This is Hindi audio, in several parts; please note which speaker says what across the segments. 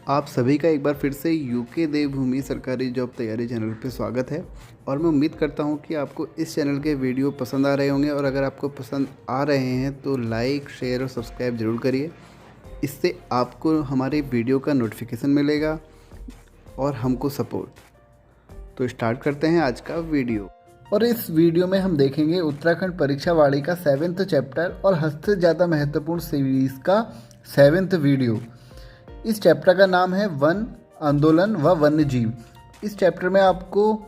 Speaker 1: आप सभी का एक बार फिर से यूके देवभूमि सरकारी जॉब तैयारी चैनल पे स्वागत है। और मैं उम्मीद करता हूँ कि आपको इस चैनल के वीडियो पसंद आ रहे होंगे, और अगर आपको पसंद आ रहे हैं तो लाइक, शेयर और सब्सक्राइब ज़रूर करिए। इससे आपको हमारे वीडियो का नोटिफिकेशन मिलेगा और हमको सपोर्ट। तो स्टार्ट करते हैं आज का वीडियो। और इस वीडियो में हम देखेंगे उत्तराखंड परीक्षा वाणी का 7th चैप्टर और हद से ज़्यादा महत्वपूर्ण सीरीज़ का 7th वीडियो। इस चैप्टर का नाम है वन आंदोलन व वन्य जीव। इस चैप्टर में आपको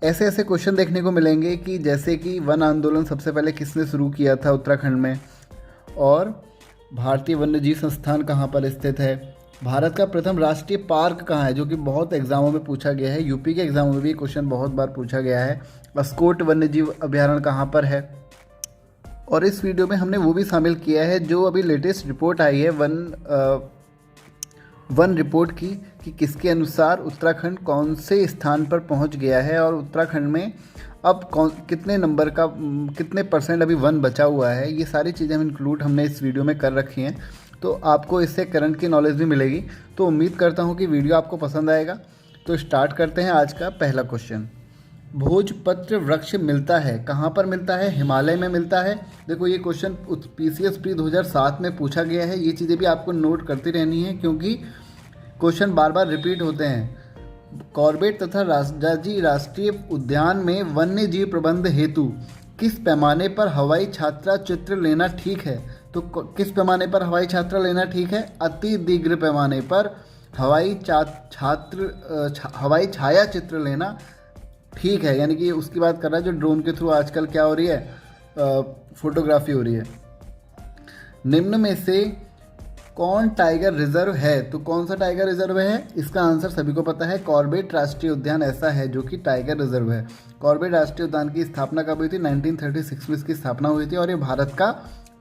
Speaker 1: ऐसे ऐसे क्वेश्चन देखने को मिलेंगे कि जैसे कि वन आंदोलन सबसे पहले किसने शुरू किया था उत्तराखंड में, और भारतीय वन्य जीव संस्थान कहाँ पर स्थित है, भारत का प्रथम राष्ट्रीय पार्क कहाँ है, जो कि बहुत एग्जामों में पूछा गया है। यूपी के एग्जामों में भी क्वेश्चन बहुत बार पूछा गया है। अस्कोट वन्य जीव अभ्यारण्य कहाँ पर है। और इस वीडियो में हमने वो भी शामिल किया है जो अभी लेटेस्ट रिपोर्ट आई है वन रिपोर्ट की, कि किसके अनुसार उत्तराखंड कौन से स्थान पर पहुंच गया है और उत्तराखंड में अब कितने नंबर का कितने % अभी वन बचा हुआ है। ये सारी चीज़ें हमने इस वीडियो में कर रखी हैं, तो आपको इससे करंट की नॉलेज भी मिलेगी। तो उम्मीद करता हूँ कि वीडियो आपको पसंद आएगा। तो स्टार्ट करते हैं आज का पहला क्वेश्चन। भोजपत्र वृक्ष मिलता है कहाँ पर मिलता है, हिमालय में मिलता है। देखो ये क्वेश्चन PCS प्री 2007 में पूछा गया है। ये चीज़ें भी आपको नोट करती रहनी है क्योंकि क्वेश्चन बार बार रिपीट होते हैं। कॉर्बेट तथा राजाजी राष्ट्रीय उद्यान में वन्य जीव प्रबंध हेतु किस पैमाने पर हवाई छात्रा चित्र लेना ठीक है। तो किस पैमाने पर हवाई छात्रा लेना ठीक है, अति दीर्घ पैमाने पर हवाई छाया चित्र लेना ठीक है। यानी कि उसकी बात कर रहा है जो ड्रोन के थ्रू आजकल क्या हो रही है, फोटोग्राफी हो रही है। निम्न में से कौन टाइगर रिजर्व है, तो कौन सा टाइगर रिजर्व है, इसका आंसर सभी को पता है, कॉर्बेट राष्ट्रीय उद्यान ऐसा है जो कि टाइगर रिजर्व है। कॉर्बेट राष्ट्रीय उद्यान की स्थापना कब हुई थी, 1936 में इसकी स्थापना हुई थी, और ये भारत का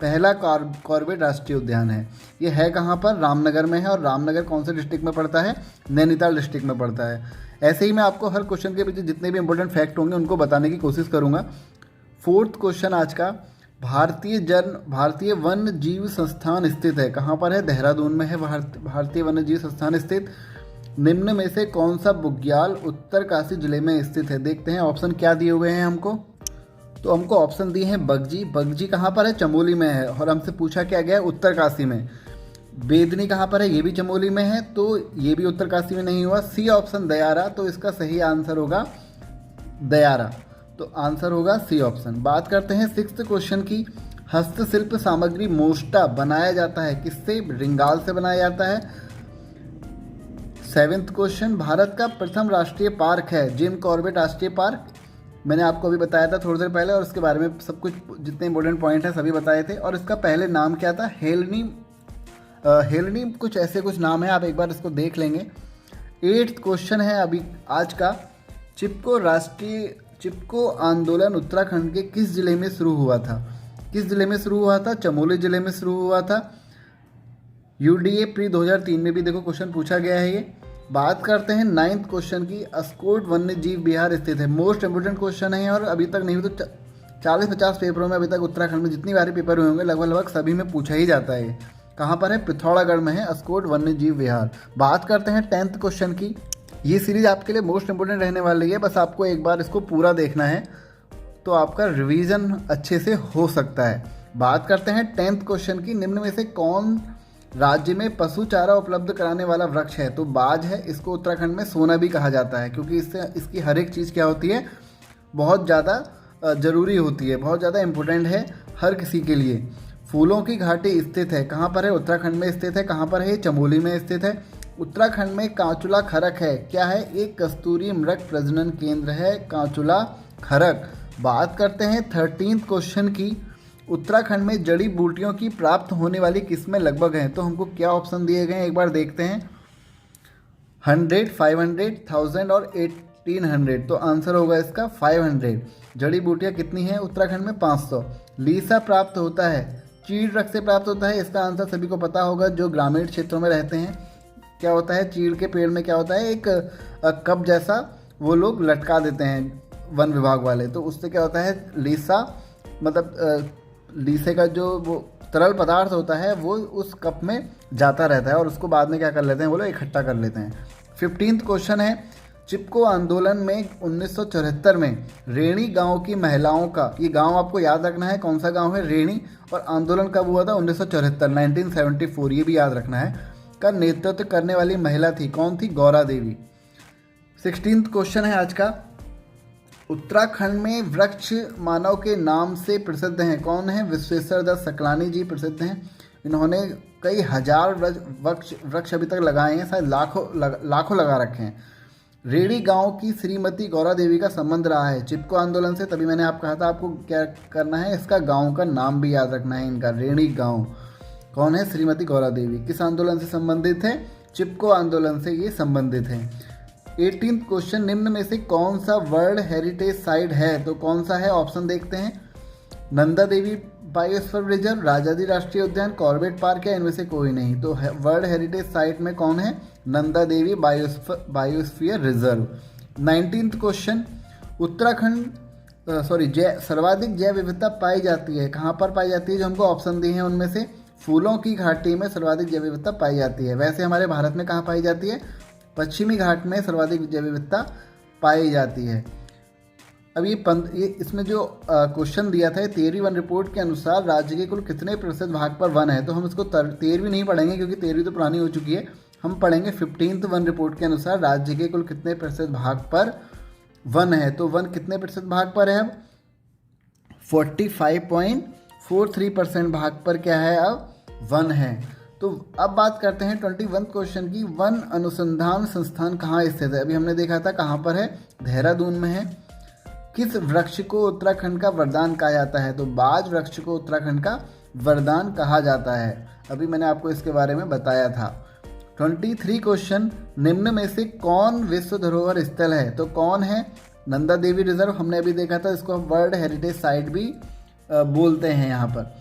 Speaker 1: पहला कॉर्बेट राष्ट्रीय उद्यान है। ये है कहाँ पर, रामनगर में है। और रामनगर कौन से डिस्ट्रिक्ट में पड़ता है, नैनीताल डिस्ट्रिक्ट में पड़ता है। ऐसे ही मैं आपको हर क्वेश्चन के पीछे जितने भी इंपॉर्टेंट फैक्ट होंगे उनको बताने की कोशिश करूँगा। 4th क्वेश्चन आज का, भारतीय वन्य जीव संस्थान स्थित है कहाँ पर है, देहरादून में है भारतीय वन्य जीव संस्थान स्थित। निम्न में से कौन सा बुग्याल उत्तरकाशी जिले में स्थित है। देखते हैं ऑप्शन क्या दिए हुए हैं हमको। तो हमको ऑप्शन दिए हैं बगजी कहाँ पर है, चमोली में है, और हमसे पूछा क्या गया है, उत्तरकाशी में। बेदनी कहाँ पर है, ये भी चमोली में है, तो ये भी उत्तरकाशी में नहीं हुआ। सी ऑप्शन दयारा, तो इसका सही आंसर होगा दयारा, तो आंसर होगा सी ऑप्शन। बात करते हैं 6th क्वेश्चन की। हस्तशिल्प सामग्री मोष्टा बनाया जाता है किससे, रिंगाल से बनाया जाता है। 7th क्वेश्चन, भारत का प्रथम राष्ट्रीय पार्क है जिम कॉर्बेट राष्ट्रीय पार्क। मैंने आपको अभी बताया था थोड़ी देर पहले, और इसके बारे में सब कुछ जितने इंपॉर्टेंट पॉइंट हैं सभी बताए थे। और इसका पहले नाम क्या था, हेलनी कुछ ऐसे कुछ नाम है, आप एक बार इसको देख लेंगे। 8th क्वेश्चन है अभी आज का, चिपको आंदोलन उत्तराखंड के किस जिले में शुरू हुआ था। किस जिले में शुरू हुआ था, चमोली जिले में शुरू हुआ था। UDA प्री 2003 में भी देखो क्वेश्चन पूछा गया है ये। बात करते हैं 9th क्वेश्चन की, अस्कोट वन्य जीव विहार स्थित है। मोस्ट इंपोर्टेंट क्वेश्चन है, और अभी तक नहीं हुई तो 40-50 पेपरों में अभी तक उत्तराखंड में जितनी बारी पेपर हुए होंगे लगभग सभी में पूछा ही जाता है। कहाँ पर है, पिथौरागढ़ में है अस्कोट वन्य जीव विहार। बात करते हैं 10th क्वेश्चन की। ये सीरीज आपके लिए मोस्ट इंपोर्टेंट रहने वाली है, बस आपको एक बार इसको पूरा देखना है तो आपका रिवीजन अच्छे से हो सकता है। बात करते हैं 10th क्वेश्चन की, निम्न में से कौन राज्य में पशु चारा उपलब्ध कराने वाला वृक्ष है। तो बाज है, इसको उत्तराखंड में सोना भी कहा जाता है क्योंकि इसकी हर एक चीज़ क्या होती है, बहुत ज़्यादा ज़रूरी होती है, बहुत ज़्यादा इम्पोर्टेंट है हर किसी के लिए। फूलों की घाटी स्थित है कहाँ पर है, उत्तराखंड में स्थित है। कहाँ पर है, चमोली में स्थित है। उत्तराखंड में कांचुला खरक है, क्या है, एक कस्तूरी मृग प्रजनन केंद्र है कांचुला खरक। बात करते हैं 13th क्वेश्चन की, उत्तराखंड में जड़ी बूटियों की प्राप्त होने वाली किस्में लगभग हैं। तो हमको क्या ऑप्शन दिए गए हैं एक बार देखते हैं, 100, 500, 1000 और 1800। तो आंसर होगा इसका 500। जड़ी बूटियाँ कितनी हैं उत्तराखंड में, 500। लीसा प्राप्त होता है, चीड़ वृक्ष से प्राप्त होता है। इसका आंसर सभी को पता होगा जो ग्रामीण क्षेत्रों में रहते हैं। क्या होता है, चीड़ के पेड़ में क्या होता है, एक कप जैसा वो लोग लटका देते हैं वन विभाग वाले, तो उससे क्या होता है, लीसा मतलब लीसे का जो वो तरल पदार्थ होता है वो उस कप में जाता रहता है और उसको बाद में क्या कर लेते हैं वो लोग इकट्ठा कर लेते हैं। 15th क्वेश्चन है, चिपको आंदोलन में 1974 में रेणी गांव की महिलाओं का, ये गांव आपको याद रखना है कौन सा गांव है, रेणी, और आंदोलन कब हुआ था 1974 ये भी याद रखना है, का नेतृत्व करने वाली महिला थी, कौन थी, गौरा देवी। 16th क्वेश्चन है आज का, उत्तराखंड में वृक्ष मानव के नाम से प्रसिद्ध हैं, कौन है, विश्वेश्वर दत्त सकलानी जी प्रसिद्ध हैं। इन्होंने कई हजार वृक्ष अभी तक लगाए हैं, शायद लाखों लगा रखे हैं। रेड़ी गांव की श्रीमती गौरा देवी का संबंध रहा है चिपको आंदोलन से, तभी मैंने आप कहा था आपको क्या करना है, इसका गांव का नाम भी याद रखना है इनका, रेड़ी गांव। कौन है, श्रीमती गौरा देवी। किस आंदोलन से संबंधित है, चिपको आंदोलन से ये संबंधित है। 18th क्वेश्चन, निम्न में से कौन सा वर्ल्ड हेरिटेज साइट है, तो कौन सा है, ऑप्शन देखते हैं, नंदा देवी बायोस्फीयर रिजर्व, राजाजी राष्ट्रीय उद्यान, कॉर्बेट पार्क, या इनमें से कोई नहीं। तो वर्ल्ड हेरिटेज साइट में कौन है, Nanda Devi biosphere reserve. 19th question, Uttarakhand सर्वाधिक जैव विविधता पाई जाती है, कहाँ पर पाई जाती है, जो हमको ऑप्शन दिए हैं उनमें से फूलों की घाटी में सर्वाधिक जैव विविधता पाई जाती है। वैसे हमारे भारत में कहाँ पाई जाती है, पश्चिमी घाट में सर्वाधिक जैव विविधता पाई जाती है। अब ये इसमें जो क्वेश्चन दिया था 13वीं वन रिपोर्ट के अनुसार राज्य के कुल कितने प्रतिशत भाग पर वन है, तो हम इसको 13वीं नहीं पढ़ेंगे क्योंकि 13वीं तो पुरानी हो चुकी है, हम पढ़ेंगे 15th वन रिपोर्ट के अनुसार राज्य के कुल कितने प्रतिशत भाग पर वन है। तो वन कितने प्रतिशत भाग पर है, अब 45.43% भाग पर क्या है, अब वन है। तो अब बात करते हैं 21 क्वेश्चन की, वन अनुसंधान संस्थान कहाँ स्थित है। अभी हमने देखा था कहाँ पर है, देहरादून में है। किस वृक्ष को उत्तराखंड का वरदान कहा जाता है, तो बाज वृक्ष को उत्तराखंड का वरदान कहा जाता है, अभी मैंने आपको इसके बारे में बताया था। 23 क्वेश्चन, निम्न में से कौन विश्व धरोहर स्थल है, तो कौन है, नंदा देवी रिजर्व, हमने अभी देखा था, इसको वर्ल्ड हेरिटेज साइट भी बोलते हैं यहाँ पर।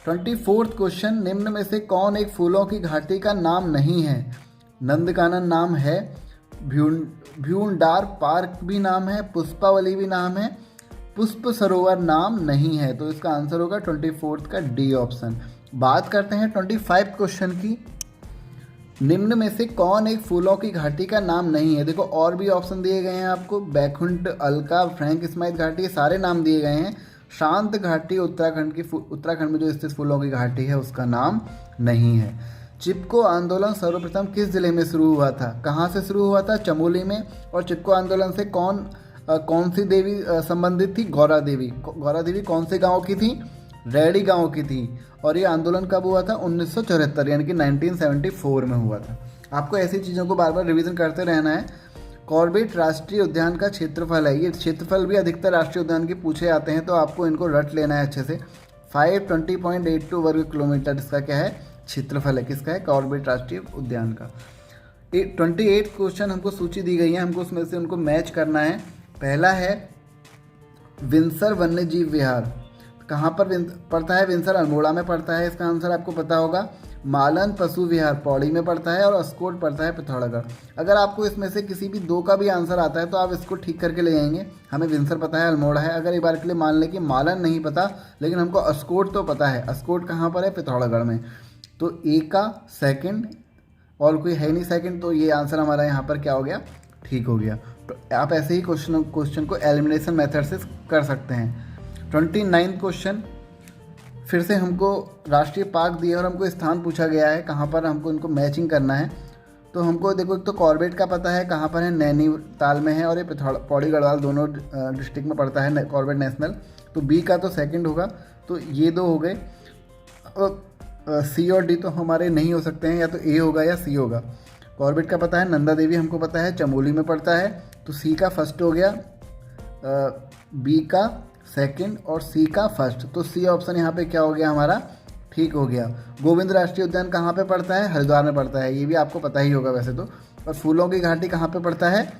Speaker 1: 24th क्वेश्चन, निम्न में से कौन एक फूलों की घाटी का नाम नहीं है, नंदकानन नाम है, भ्यूंडार पार्क भी नाम है, पुष्पावली भी नाम है, पुष्प सरोवर नाम नहीं है। तो इसका आंसर होगा 24th का डी ऑप्शन। बात करते हैं 25 क्वेश्चन की, निम्न में से कौन एक फूलों की घाटी का नाम नहीं है। देखो और भी ऑप्शन दिए गए हैं आपको, बैकुंठ, अलका, फ्रैंक स्माइथ घाटी, सारे नाम दिए गए हैं। शांत घाटी उत्तराखंड में जो स्थित फूलों की घाटी है उसका नाम नहीं है। चिपको आंदोलन सर्वप्रथम किस जिले में शुरू हुआ था, कहाँ से शुरू हुआ था, चमोली में। और चिपको आंदोलन से कौन सी देवी संबंधित थी, गौरा देवी। गौरा देवी कौन से गांव की थी, रेडी गांव की थी। और ये आंदोलन कब हुआ था, 1974 यानी कि 1974 में हुआ था। आपको ऐसी चीज़ों को बार बार रिवीजन करते रहना है। कॉर्बेट राष्ट्रीय उद्यान का क्षेत्रफल है, ये क्षेत्रफल भी अधिकतर राष्ट्रीय उद्यान के पूछे आते हैं, तो आपको इनको रट लेना है अच्छे से। 520.82 वर्ग किलोमीटर इसका क्या है, क्षेत्रफल है, किसका है, कॉर्बेट राष्ट्रीय उद्यान का। 28 क्वेश्चन हमको सूची दी गई है, हमको उसमें से उनको मैच करना है। पहला है विंसर वन्य जीव विहार, कहाँ पर पड़ता है, विंसर अल्मोड़ा में पड़ता है, इसका आंसर आपको पता होगा। मालन पशु विहार पौड़ी में पड़ता है, और अस्कोट पड़ता है पिथौरागढ़। अगर आपको इसमें से किसी भी दो का भी आंसर आता है तो आप इसको ठीक करके ले जाएंगे। हमें विंसर पता है, अल्मोड़ा है, अगर एक बार के लिए मान लें कि मालन नहीं पता लेकिन हमको अस्कोट तो पता है, अस्कोट कहाँ पर है, पिथौरागढ़ में। तो ए का सेकंड, और कोई है नहीं सेकंड, तो ये आंसर हमारा यहाँ पर क्या हो गया, ठीक हो गया। तो आप ऐसे ही क्वेश्चन को एलिमिनेशन मेथड से कर सकते हैं। 29 क्वेश्चन, फिर से हमको राष्ट्रीय पार्क दिए और हमको स्थान पूछा गया है, कहाँ पर हमको इनको मैचिंग करना है। तो हमको देखो एक तो कॉर्बेट का पता है कहाँ पर है, नैनीताल में है, और ये पौड़ी गढ़वाल दोनों डिस्ट्रिक्ट में पड़ता है कॉर्बेट नेशनल। तो बी का तो सेकंड होगा, तो ये दो हो गए। सी और डी तो हमारे नहीं हो सकते हैं, या तो ए होगा या सी होगा। कॉर्बेट का पता है, नंदा देवी हमको पता है चमोली में पड़ता है, तो सी का फर्स्ट हो गया, बी का सेकंड और सी का फर्स्ट। तो सी ऑप्शन यहाँ पे क्या हो गया हमारा, ठीक हो गया। गोविंद राष्ट्रीय उद्यान कहाँ पे पड़ता है, हरिद्वार में पड़ता है, ये भी आपको पता ही होगा वैसे तो। और फूलों की घाटी कहाँ पे पड़ता है,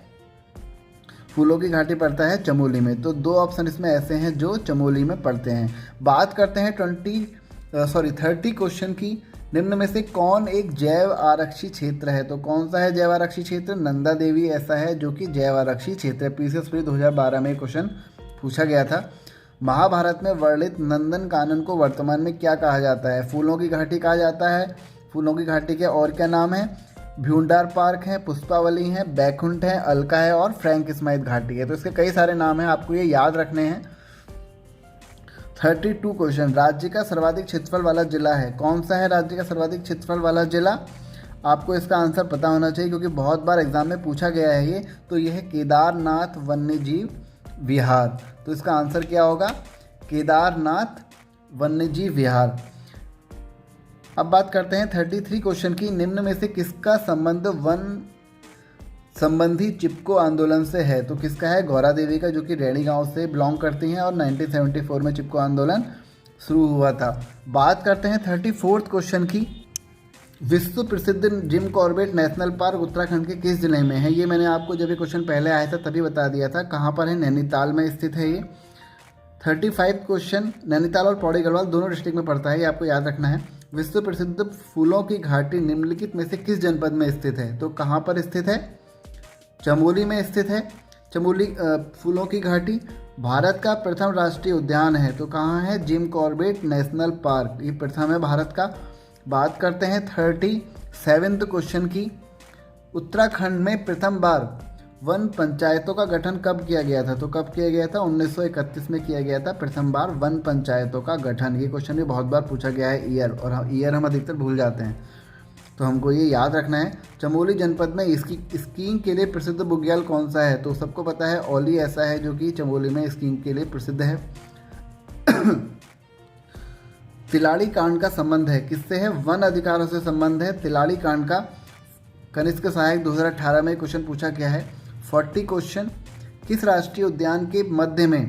Speaker 1: फूलों की घाटी पड़ता है चमोली में। तो दो ऑप्शन इसमें ऐसे हैं जो चमोली में पड़ते हैं। बात करते हैं 30 क्वेश्चन की, निम्न में से कौन एक जैव आरक्षी क्षेत्र है। तो कौन सा है जैव आरक्षी क्षेत्र, नंदा देवी ऐसा है जो कि जैव आरक्षी क्षेत्र है। पीसीएस 2012 में क्वेश्चन पूछा गया था। महाभारत में वर्णित नंदन कानन को वर्तमान में क्या कहा जाता है? फूलों की घाटी कहा जाता है। फूलों की घाटी के और क्या नाम है? भ्यूंडार पार्क है, पुष्पावली है, बैकुंठ है, अलका है और फ्रैंक स्माइथ घाटी है। तो इसके कई सारे नाम हैं, आपको ये याद रखने हैं। 32 क्वेश्चन, राज्य का सर्वाधिक क्षेत्रफल वाला जिला है? कौन सा है राज्य का सर्वाधिक क्षेत्रफल वाला जिला? आपको इसका आंसर पता होना चाहिए क्योंकि बहुत बार एग्जाम में पूछा गया है ये। तो यह है केदारनाथ वन्यजीव विहार। तो इसका आंसर क्या होगा? केदारनाथ वन्यजीव विहार। अब बात करते हैं 33 क्वेश्चन की, निम्न में से किसका संबंध वन संबंधी चिपको आंदोलन से है? तो किसका है? गौरा देवी का, जो कि रैणी गांव से बिलोंग करती हैं और 1974 में चिपको आंदोलन शुरू हुआ था। बात करते हैं 34 क्वेश्चन की, विश्व प्रसिद्ध Jim Corbett national park Uttarakhand के किस जिले में है? ये मैंने आपको जब ये क्वेश्चन पहले आया था तभी बता दिया था। कहाँ पर है? नैनीताल में स्थित है ये। 35 क्वेश्चन, नैनीताल और पौड़ी गढ़वाल दोनों डिस्ट्रिक्ट में पड़ता है, ये आपको याद रखना है। विश्व प्रसिद्ध फूलों की घाटी निम्नलिखित में से किस जनपद में स्थित है? तो कहाँ पर स्थित है? चमोली में स्थित है। चमोली फूलों की घाटी भारत का प्रथम राष्ट्रीय उद्यान है। तो कहाँ है? जिम कॉर्बेट नेशनल पार्क, ये प्रथम है भारत का। बात करते हैं 37 क्वेश्चन की, उत्तराखंड में प्रथम बार वन पंचायतों का गठन कब किया गया था? तो कब किया गया था? 1931 में किया गया था प्रथम बार वन पंचायतों का गठन। ये क्वेश्चन भी बहुत बार पूछा गया है ईयर, और ईयर हम अधिकतर भूल जाते हैं, तो हमको ये याद रखना है। चमोली जनपद में स्कीइंग के लिए प्रसिद्ध बुग्याल कौन सा है? तो सबको पता है ओली ऐसा है जो कि चमोली में स्कीइंग के लिए प्रसिद्ध है। तिलाड़ी कांड का संबंध है किससे है? वन अधिकारों से संबंध है तिलाड़ी कांड का। कनिष्क सहायक 2018 में क्वेश्चन पूछा गया है। 40 क्वेश्चन, किस राष्ट्रीय उद्यान के मध्य में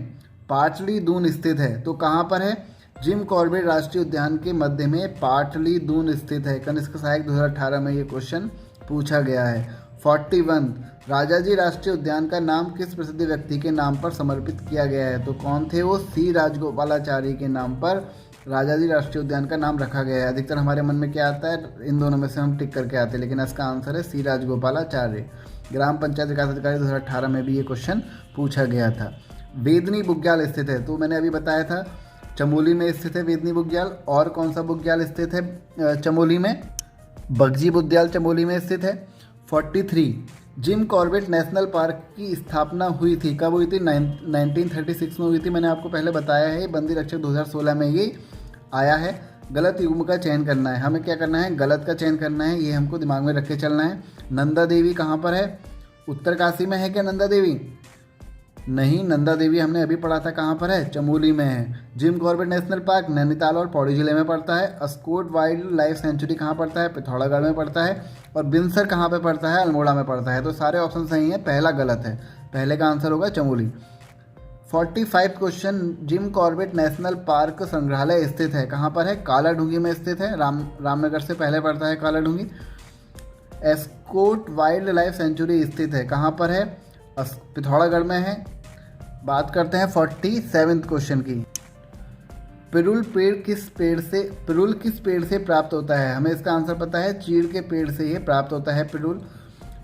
Speaker 1: पाटली दून स्थित है? तो कहाँ पर है? जिम कॉर्बेट राष्ट्रीय उद्यान के मध्य में पाटली दून स्थित है। कनिष्क सहायक 2018 में ये क्वेश्चन पूछा गया है। 41, राजाजी राष्ट्रीय उद्यान का नाम किस प्रसिद्ध व्यक्ति के नाम पर समर्पित किया गया है? तो कौन थे वो? सी राजगोपालाचारी के नाम पर राजाजी राष्ट्रीय उद्यान का नाम रखा गया है। अधिकतर हमारे मन में क्या आता है? इन दोनों में से हम टिक करके आते हैं, लेकिन इसका आंसर है सी राजगोपालाचार्य। ग्राम पंचायत विकास अधिकारी 2018 में भी ये क्वेश्चन पूछा गया था। वेदनी बुग्याल स्थित है? तो मैंने अभी बताया था चमोली में स्थित है वेदनी बुग्याल। और कौन सा बुग्याल स्थित है चमोली में? बगजी बुग्याल चमोली में स्थित है। 43, जिम कॉर्बेट नेशनल पार्क की स्थापना हुई थी, कब हुई थी? 1936 में हुई थी। मैंने आपको पहले बताया है, बंदी रक्षक 2016 में ये आया है। गलत युग्म का चयन करना है, हमें क्या करना है? गलत का चयन करना है, ये हमको दिमाग में रख के चलना है। नंदा देवी कहाँ पर है? उत्तरकाशी में है क्या नंदा देवी? नहीं, नंदा देवी हमने अभी पढ़ा था कहाँ पर है? चमोली में है। Jim Corbett national park Nainital और पौड़ी जिले में पड़ता है। अस्कोट वाइल्ड लाइफ सेंचुरी कहाँ पड़ता है? पिथौरागढ़ में पड़ता है। और बिनसर कहाँ पे पड़ता है? अल्मोड़ा में पड़ता है। तो सारे ऑप्शन सही हैं, पहला गलत है, पहले का आंसर होगा Chamoli. 45 question, Jim Corbett national park संग्रहालय स्थित है, कहाँ पर है? कालाढूंगी में स्थित है। रामनगर से पहले पड़ता है Kaladhungi. Escorts wild life sanctuary स्थित है, कहाँ पर है? पिथौरागढ़ में है। बात करते हैं 47 क्वेश्चन की, पिरुल किस पेड़ से प्राप्त होता है? हमें इसका आंसर पता है, चीड़ के पेड़ से ये प्राप्त होता है पिरुल।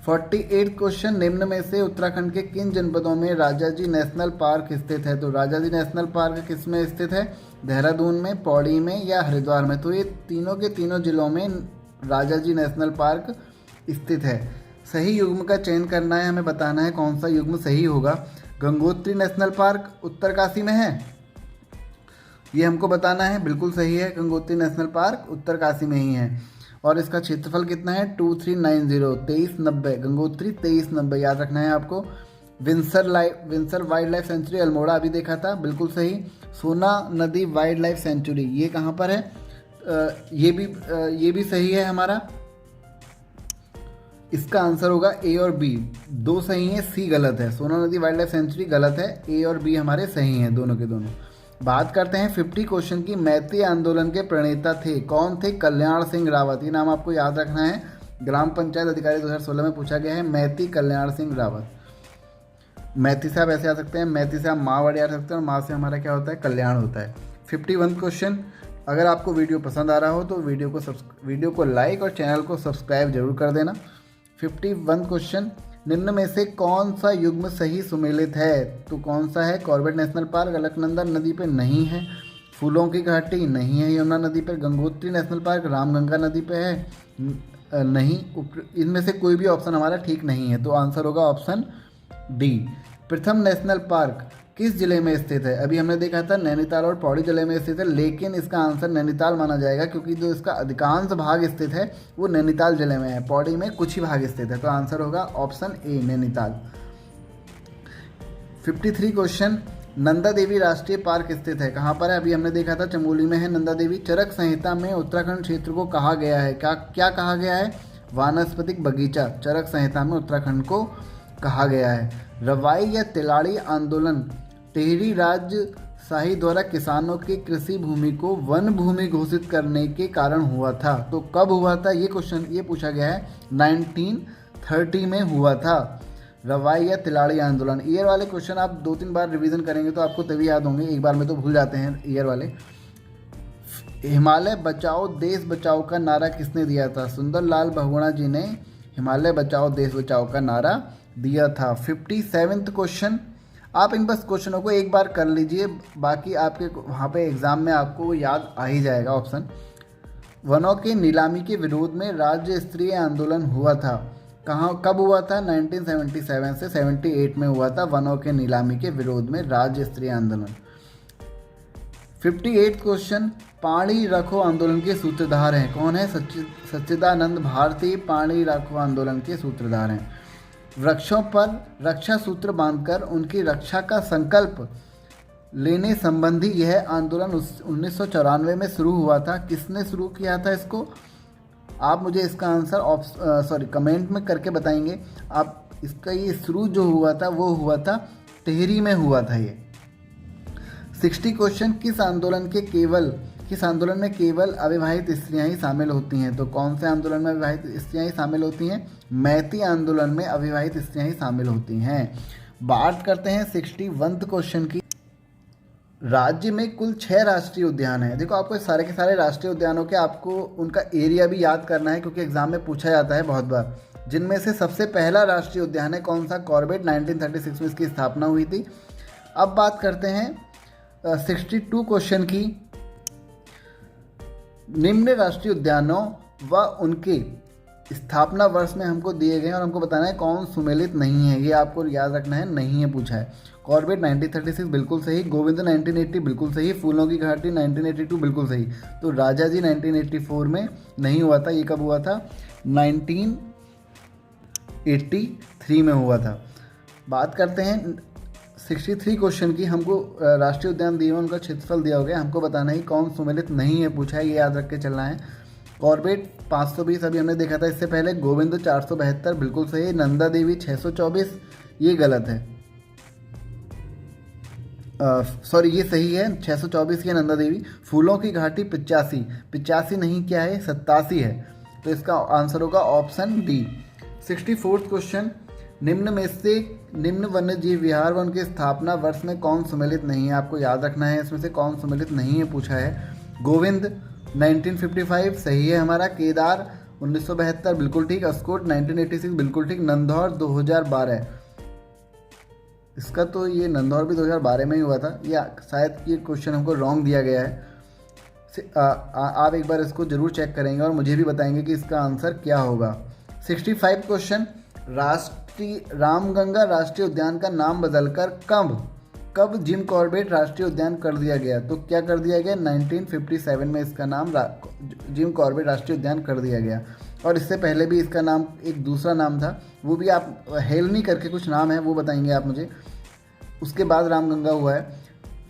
Speaker 1: 48 क्वेश्चन, निम्न में से उत्तराखंड के किन जनपदों में राजाजी नेशनल पार्क स्थित है? तो राजाजी नेशनल पार्क किस में स्थित है? देहरादून में, पौड़ी में या हरिद्वार में? तो ये तीनों के तीनों जिलों में राजाजी नेशनल पार्क स्थित है। सही युग्म का चयन करना है, हमें बताना है कौन सा युग्म सही होगा। गंगोत्री नेशनल पार्क उत्तरकाशी में है, ये हमको बताना है। बिल्कुल सही है, गंगोत्री नेशनल पार्क उत्तरकाशी में ही है। और इसका क्षेत्रफल कितना है? 2390, 2390। गंगोत्री 2390 याद रखना है आपको। Windsor wild life sanctuary Almora अभी देखा था, बिल्कुल सही। सोना नदी वाइल्ड लाइफ सेंचुरी ये कहाँ पर है? ये भी सही है हमारा। इसका आंसर होगा ए और बी, दो सही है, सी गलत है। सोना नदी वाइल्ड लाइफ सेंचुरी गलत है, ए और बी हमारे सही हैं, दोनों के दोनों। बात करते हैं 50 क्वेश्चन की, मैती आंदोलन के प्रणेता थे, कौन थे? कल्याण सिंह रावत। ये नाम आपको याद रखना है, ग्राम पंचायत अधिकारी 2016 में पूछा गया है, मैती कल्याण सिंह रावत। मैती से आप ऐसे आ सकते हैं, मैती से आप माँ वर्ड आ सकते हैं, और माँ से हमारा क्या होता है? कल्याण होता है। 51 क्वेश्चन, अगर आपको वीडियो पसंद आ रहा हो तो वीडियो को लाइक और चैनल को सब्सक्राइब जरूर कर देना। 51 क्वेश्चन, निम्न में से कौन सा युग्म सही सुमेलित है? तो कौन सा है? कॉर्बेट नेशनल पार्क अलकनंदा नदी पे नहीं है, फूलों की घाटी नहीं है यमुना नदी पर, गंगोत्री नेशनल पार्क रामगंगा नदी पे है नहीं, इनमें से कोई भी ऑप्शन हमारा ठीक नहीं है, तो आंसर होगा ऑप्शन डी। प्रथम नेशनल पार्क किस जिले में स्थित है? अभी हमने देखा था नैनीताल और पौड़ी जिले में स्थित है, लेकिन इसका आंसर नैनीताल माना जाएगा क्योंकि जो इसका अधिकांश भाग स्थित है वो नैनीताल जिले में है, पौड़ी में कुछ ही भाग स्थित है, तो आंसर होगा option A Nainital. 53 question, Nanda Devi राष्ट्रीय पार्क स्थित है, कहाँ पर है? अभी हमने देखा था चमोली में है नंदा देवी। चरक संहिता में उत्तराखंड क्षेत्र को कहा गया है, क्या कहा गया है? वानस्पतिक बगीचा चरक संहिता में उत्तराखंड को कहा गया है। रवाई या तिलाड़ी आंदोलन टिहरी राजशाही द्वारा किसानों की कृषि भूमि को वन भूमि घोषित करने के कारण हुआ था, तो कब हुआ था? ये क्वेश्चन ये पूछा गया है, 1930 में हुआ था रवाई या तिलाड़ी आंदोलन। ईयर वाले क्वेश्चन आप 2-3 बार रिवीजन करेंगे तो आपको तभी याद होंगे, एक बार में तो भूल जाते हैं ईयर वाले। हिमालय बचाओ देश बचाओ का नारा किसने दिया था? सुंदरलाल बहुगुणा जी ने हिमालय बचाओ देश बचाओ का नारा दिया था। 57वां क्वेश्चन, आप इन बस क्वेश्चनों को एक बार कर लीजिए, बाकी आपके वहाँ पे एग्ज़ाम में आपको याद आ ही जाएगा ऑप्शन। वनों की नीलामी के विरोध में राज्य स्तरीय आंदोलन हुआ था, कहाँ कब हुआ था? 1977 से 78 में हुआ था वनों के नीलामी के विरोध में राज्य स्तरीय आंदोलन। 58 क्वेश्चन, पानी रखो आंदोलन के सूत्रधार हैं, कौन है? सच्चिदानंद भारती पानी रखो आंदोलन के सूत्रधार हैं। वृक्षों पर रक्षा सूत्र बांधकर उनकी रक्षा का संकल्प लेने संबंधी यह आंदोलन 1994 में शुरू हुआ था, किसने शुरू किया था इसको? आप मुझे इसका आंसर कमेंट में करके बताएंगे। आप इसका ये शुरू जो हुआ था वो हुआ था टिहरी में हुआ था ये। 60 क्वेश्चन, किस आंदोलन में केवल अविवाहित स्त्रियां ही शामिल होती हैं? तो कौन से आंदोलन में अविवाहित स्त्रियां ही शामिल होती हैं? मैती आंदोलन में अविवाहित स्त्रियां ही शामिल होती हैं। बात करते हैं 61 क्वेश्चन की। राज्य में कुल 6 राष्ट्रीय उद्यान हैं। देखो आपको सारे के सारे राष्ट्रीय उद्यानों के आपको उनका एरिया भी याद करना है क्योंकि एग्जाम में पूछा जाता है बहुत बार। जिनमें से सबसे पहला राष्ट्रीय उद्यान है कौन सा? कॉर्बेट, 1936 में इसकी स्थापना हुई थी। अब बात करते हैं 62 क्वेश्चन की। निम्न राष्ट्रीय उद्यानों व उनके स्थापना वर्ष में हमको दिए गए हैं और हमको बताना है कौन सुमेलित नहीं है, ये आपको याद रखना है, नहीं है पूछा है। कॉर्बेट 1936 बिल्कुल सही, गोविंद 1980 बिल्कुल सही, फूलों की घाटी 1982 बिल्कुल सही। तो राजा जी 1984 में नहीं हुआ था, ये कब हुआ था? 1983 में हुआ था। बात करते हैं 63 क्वेश्चन की। हमको राष्ट्रीय उद्यान दिए हुए उनका क्षेत्रफल दिया हो गया, हमको बताना ही कौन सुमेलित नहीं है पूछा है, ये याद रख के चलना है। कॉर्बेट 520 अभी हमने देखा था इससे पहले, गोविंद 472 बिल्कुल सही, नंदा देवी 624 ये गलत है, ये सही है 624 की नंदा देवी। फूलों की घाटी 85 नहीं, क्या है? 87 है, तो इसका आंसर होगा ऑप्शन डी। 64 क्वेश्चन, निम्न वन्य जीव विहार वन की स्थापना वर्ष में कौन सम्मिलित नहीं है? आपको याद रखना है इसमें से कौन सम्मिलित नहीं है पूछा है। गोविंद 1955 सही है हमारा, केदार 1972 बिल्कुल ठीक, अस्कोट 1986 बिल्कुल ठीक, नंदौर 2012, इसका तो ये नंदौर भी 2012 में ही हुआ था, या शायद ये क्वेश्चन हमको रॉन्ग दिया गया है। आप एक बार इसको जरूर चेक करेंगे और मुझे भी बताएंगे कि इसका आंसर क्या होगा। 65 क्वेश्चन, रामगंगा राष्ट्रीय उद्यान का नाम बदलकर कब जिम कॉर्बेट राष्ट्रीय उद्यान कर दिया गया? तो क्या कर दिया गया? 1957 में इसका नाम जिम कॉर्बेट राष्ट्रीय उद्यान कर दिया गया। और इससे पहले भी इसका नाम एक दूसरा नाम था, वो भी आप हेलनी करके कुछ नाम है वो बताएंगे आप मुझे। उसके बाद रामगंगा हुआ है,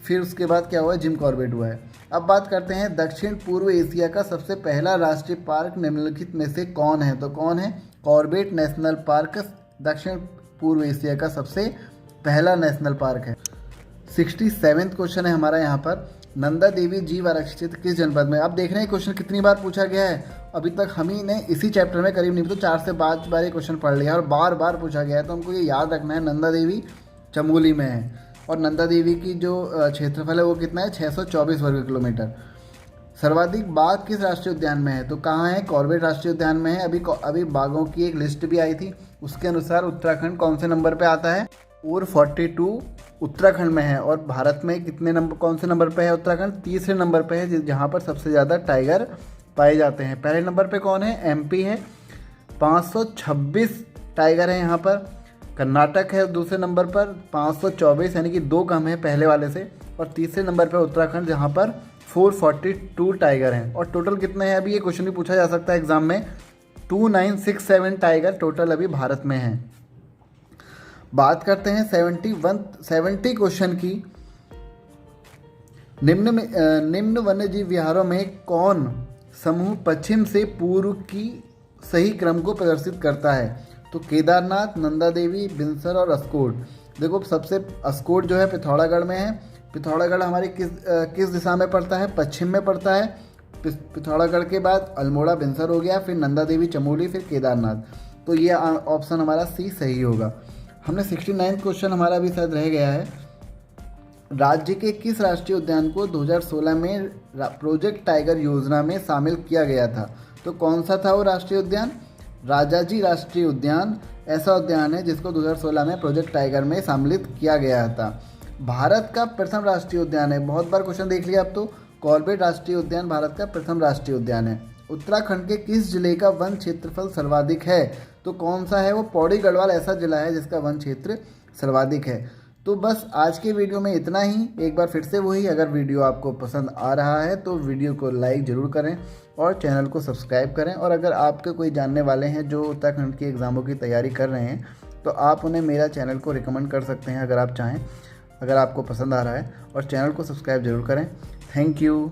Speaker 1: फिर उसके बाद क्या हुआ? जिम कॉर्बेट हुआ है। अब बात करते हैं दक्षिण पूर्व एशिया का सबसे पहला राष्ट्रीय पार्क निम्नलिखित में से कौन है? तो कौन है? कॉर्बेट नेशनल पार्क दक्षिण पूर्व एशिया का सबसे पहला नेशनल पार्क है। 67वां क्वेश्चन है हमारा यहाँ पर, नंदा देवी जीव आरक्षित क्षेत्र किस जनपद में? अब देख रहे हैं क्वेश्चन कितनी बार पूछा गया है, अभी तक हम ही ने इसी चैप्टर में करीब नहीं तो 4 से 5 बार ये क्वेश्चन पढ़ लिया और बार बार पूछा गया है, तो हमको ये याद रखना है नंदा देवी चमोली में है और नंदा देवी की जो क्षेत्रफल है वो कितना है? 624 वर्ग किलोमीटर। सर्वाधिक बाघ किस राष्ट्रीय उद्यान में है? तो कहाँ है? कॉर्बेट राष्ट्रीय उद्यान में है। अभी बाघों की एक लिस्ट भी आई थी, उसके अनुसार उत्तराखंड कौन से नंबर पे आता है? 442 उत्तराखंड में है। और भारत में कितने नंबर, कौन से नंबर पे है उत्तराखंड? तीसरे नंबर पे है, जहाँ पर सबसे ज़्यादा टाइगर पाए जाते हैं। पहले नंबर पे कौन है? एमपी है, 526 टाइगर हैं यहाँ पर। कर्नाटक है दूसरे नंबर पर 524, यानी कि 2 कम है पहले वाले से। और तीसरे नंबर पर उत्तराखंड, जहाँ पर 442 टाइगर हैं। और टोटल कितने हैं? अभी ये क्वेश्चन भी पूछा जा सकता है एग्जाम में। 2967 टाइगर टोटल अभी भारत में हैं। बात करते हैं 70 क्वेश्चन की। निम्न वन्यजीव विहारों में कौन समूह पश्चिम से पूर्व की सही क्रम को प्रदर्शित करता है? तो केदारनाथ, नंदा देवी, बिनसर और अस्कोट। देखो सबसे अस्कोट जो है पिथौरागढ़ में है। पिथौरागढ़ हमारी किस दिशा में पड़ता है? पश्चिम में पड़ता है। पिथौरागढ़ के बाद अल्मोड़ा, बिनसर हो गया, फिर नंदा देवी, चमोली, फिर केदारनाथ। तो ये ऑप्शन हमारा सी सही होगा। हमने 69 क्वेश्चन हमारा भी शायद रह गया है। राज्य के किस राष्ट्रीय उद्यान को 2016 में प्रोजेक्ट टाइगर योजना में शामिल किया गया था? तो कौन सा था वो राष्ट्रीय उद्यान? राजाजी राष्ट्रीय उद्यान ऐसा उद्यान है जिसको 2016 में प्रोजेक्ट टाइगर में सम्मिलित किया गया था। भारत का प्रथम राष्ट्रीय उद्यान है, बहुत बार क्वेश्चन देख लिया अब तो। कॉर्बेट राष्ट्रीय उद्यान भारत का प्रथम राष्ट्रीय उद्यान है। उत्तराखंड के किस जिले का वन क्षेत्रफल सर्वाधिक है? तो कौन सा है वो? पौड़ी गढ़वाल ऐसा जिला है जिसका वन क्षेत्र सर्वाधिक है। तो बस आज के वीडियो में इतना ही। एक बार फिर से वही, अगर वीडियो आपको पसंद आ रहा है तो वीडियो को लाइक ज़रूर करें और चैनल को सब्सक्राइब करें। और अगर आपके कोई जानने वाले हैं जो उत्तराखंड की एग्ज़ामों की तैयारी कर रहे हैं तो आप उन्हें मेरा चैनल को रिकमेंड कर सकते हैं अगर आप चाहें, अगर आपको पसंद आ रहा है। और चैनल को सब्सक्राइब ज़रूर करें। Thank you.